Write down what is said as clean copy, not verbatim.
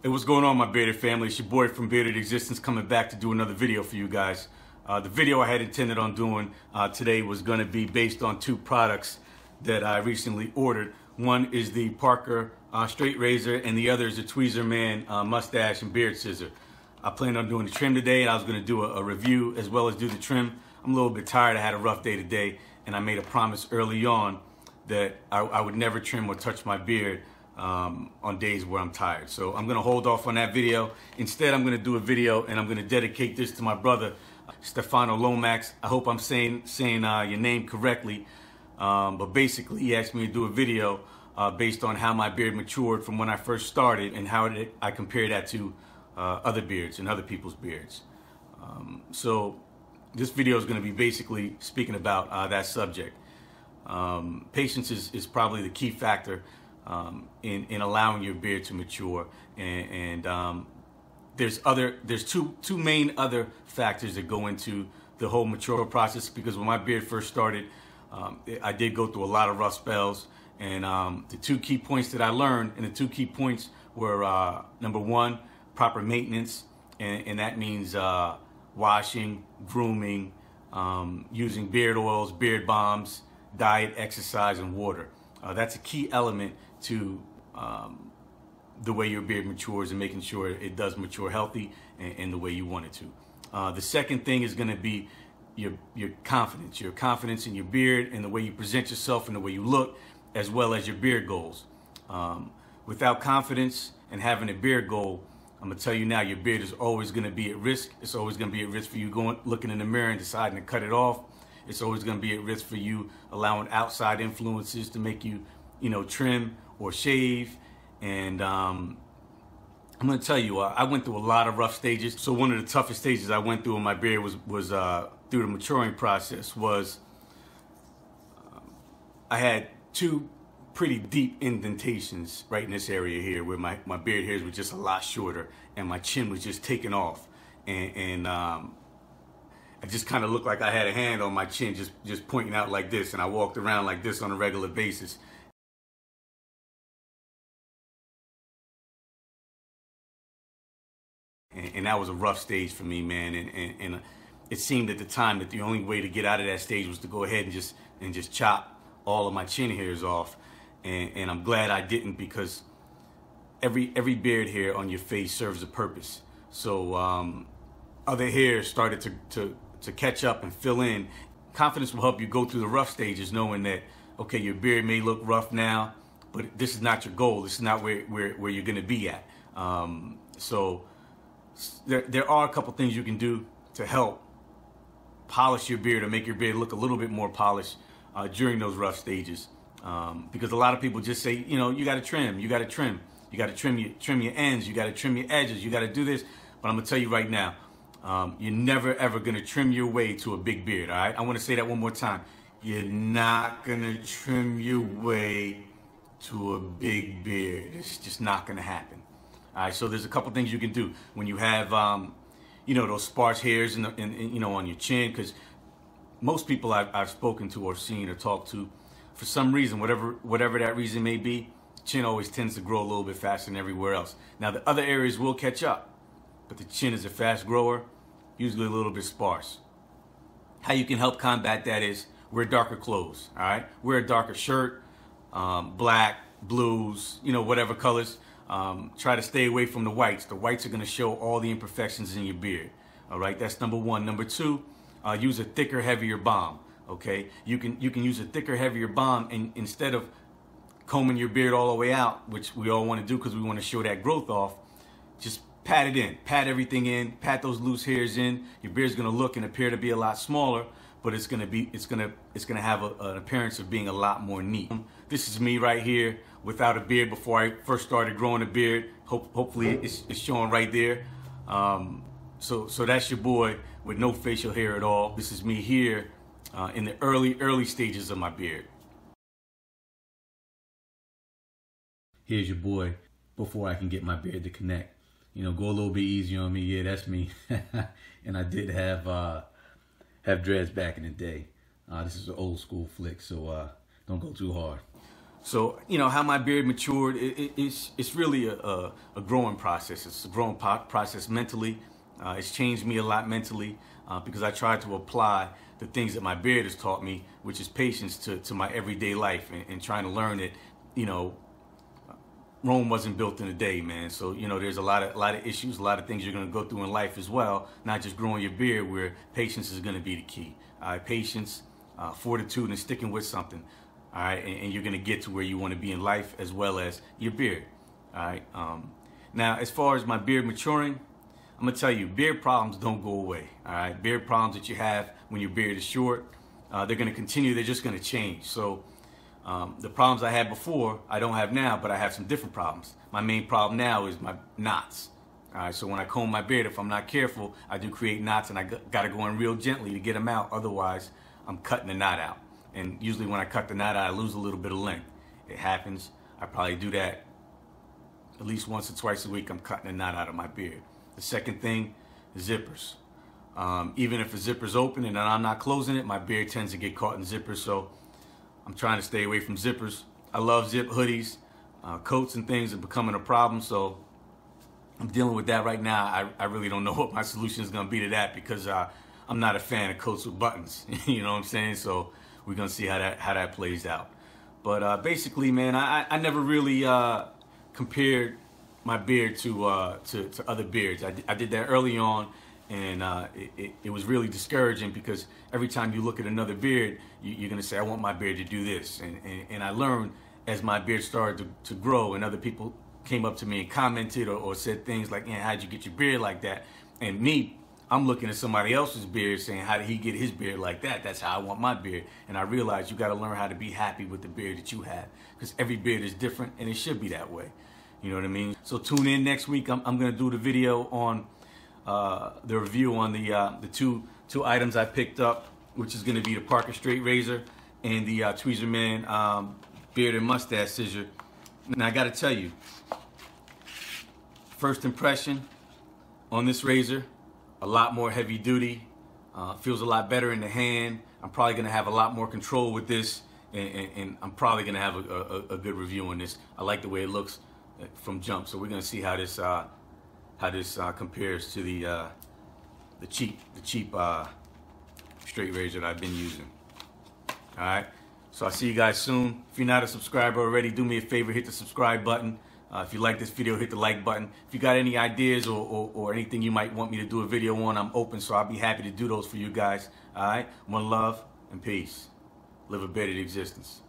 Hey, what's going on, my bearded family? It's your boy from Bearded Existence coming back to do another video for you guys. The video I had intended on doing today was going to be based on two products that I recently ordered. One is the Parker straight razor, and the other is the Tweezer Man mustache and beard scissor. I planned on doing the trim today, and I was going to do a review as well as do the trim. I'm a little bit tired. I had a rough day today, and I made a promise early on that I would never trim or touch my beard on days where I'm tired. So I'm gonna hold off on that video. Instead, I'm gonna do a video and I'm gonna dedicate this to my brother, Stefano Lomax. I hope I'm saying your name correctly. But basically, he asked me to do a video based on how my beard matured from when I first started and how I compare that to other beards and other people's beards. So this video is gonna be basically speaking about that subject. Patience is probably the key factor in allowing your beard to mature, and there's two main other factors that go into the whole mature process. Because when my beard first started, I did go through a lot of rough spells, and the two key points that I learned, and the two key points were number one, proper maintenance, and that means washing, grooming, using beard oils, beard balms, diet, exercise, and water. That's a key element to the way your beard matures and making sure it does mature healthy and the way you want it to. The second thing is going to be your confidence in your beard and the way you present yourself and the way you look, as well as your beard goals. Without confidence and having a beard goal, I'm going to tell you now, your beard is always going to be at risk. It's always going to be at risk for you looking in the mirror and deciding to cut it off. It's always going to be at risk for you allowing outside influences to make you, trim or shave. And I'm going to tell you, I went through a lot of rough stages. So one of the toughest stages I went through in my beard was through the maturing process was I had two pretty deep indentations right in this area here, where my beard hairs were just a lot shorter and my chin was just taking off. And I just kind of looked like I had a hand on my chin, just pointing out like this, and I walked around like this on a regular basis. And that was a rough stage for me, man. And it seemed at the time that the only way to get out of that stage was to go ahead and just chop all of my chin hairs off. And I'm glad I didn't, because every beard hair on your face serves a purpose. So other hairs started to catch up and fill in. Confidence will help you go through the rough stages, knowing that, okay, your beard may look rough now, but this is not your goal. This is not where you're going to be at. So there are a couple things you can do to help polish your beard or make your beard look a little bit more polished during those rough stages. Because a lot of people just say, you got to trim, you got to trim, you got to trim your ends, you got to trim your edges, you got to do this. But I'm going to tell you right now, you're never ever going to trim your way to a big beard, all right? I want to say that one more time. You're not going to trim your way to a big beard. It's just not going to happen. All right, so there's a couple things you can do when you have, those sparse hairs on your chin, because most people I've spoken to or seen or talked to, for some reason, whatever that reason may be, chin always tends to grow a little bit faster than everywhere else. Now, the other areas will catch up, but the chin is a fast grower, usually a little bit sparse. How you can help combat that is wear darker clothes, all right? Wear a darker shirt, black, blues, whatever colors. Try to stay away from the whites. The whites are going to show all the imperfections in your beard, all right? That's number one. Number two, use a thicker, heavier balm, okay? You can use a thicker, heavier balm, and instead of combing your beard all the way out, which we all want to do because we want to show that growth off, just pat it in, pat everything in, pat those loose hairs in. Your beard's going to look and appear to be a lot smaller, but it's going to have an appearance of being a lot more neat. This is me right here without a beard before I first started growing a beard. Hopefully it's showing right there. So that's your boy with no facial hair at all. This is me here in the early stages of my beard. Here's your boy before I can get my beard to connect. Go a little bit easy on me. Yeah, that's me. And I did have dreads back in the day. This is an old school flick, so don't go too hard. So, you know, how my beard matured, it's really a growing process. It's a growing process mentally. It's changed me a lot mentally because I tried to apply the things that my beard has taught me, which is patience, to my everyday life, and trying to learn that, you know, Rome wasn't built in a day, man. So, you know, there's a lot of issues, a lot of things you're going to go through in life as well, not just growing your beard, where patience is going to be the key. All right, patience, fortitude, and sticking with something. All right, and you're going to get to where you want to be in life as well as your beard. All right. Now, as far as my beard maturing, I'm going to tell you, beard problems don't go away. All right, beard problems that you have when your beard is short, they're going to continue. They're just going to change. So the problems I had before, I don't have now, but I have some different problems. My main problem now is my knots. All right, so when I comb my beard, if I'm not careful, I do create knots, and I got to go in real gently to get them out. Otherwise, I'm cutting the knot out. And usually when I cut the knot out, I lose a little bit of length. It happens. I probably do that at least once or twice a week. I'm cutting a knot out of my beard. The second thing, zippers. Even if a zipper's open and I'm not closing it, my beard tends to get caught in zippers. So I'm trying to stay away from zippers. I love zip hoodies. Coats and things are becoming a problem. So I'm dealing with that right now. I really don't know what my solution is going to be to that, because I'm not a fan of coats with buttons. You know what I'm saying? So we're going to see how that plays out. But basically, man, I never really compared my beard to other beards. I did that early on, and it was really discouraging, because every time you look at another beard, you're going to say, I want my beard to do this. And I learned as my beard started to grow, and other people came up to me and commented or said things like, yeah, how'd you get your beard like that? And me, I'm looking at somebody else's beard saying, how did he get his beard like that? That's how I want my beard. And I realized you got to learn how to be happy with the beard that you have, because every beard is different, and it should be that way. You know what I mean? So tune in next week. I'm going to do the video on the review on the two items I picked up, which is going to be the Parker Straight Razor and the Tweezerman Beard and Mustache Scissor. Now, I got to tell you, first impression on this razor, a lot more heavy duty, feels a lot better in the hand. I'm probably going to have a lot more control with this, and I'm probably going to have a good review on this. I like the way it looks from jump, so we're going to see how this compares to the cheap straight razor that I've been using. All right, so I'll see you guys soon. If you're not a subscriber already, do me a favor, hit the subscribe button. If you like this video, hit the like button. If you got any ideas or anything you might want me to do a video on, I'm open, so I'll be happy to do those for you guys. All right, one love and peace. Live a better existence.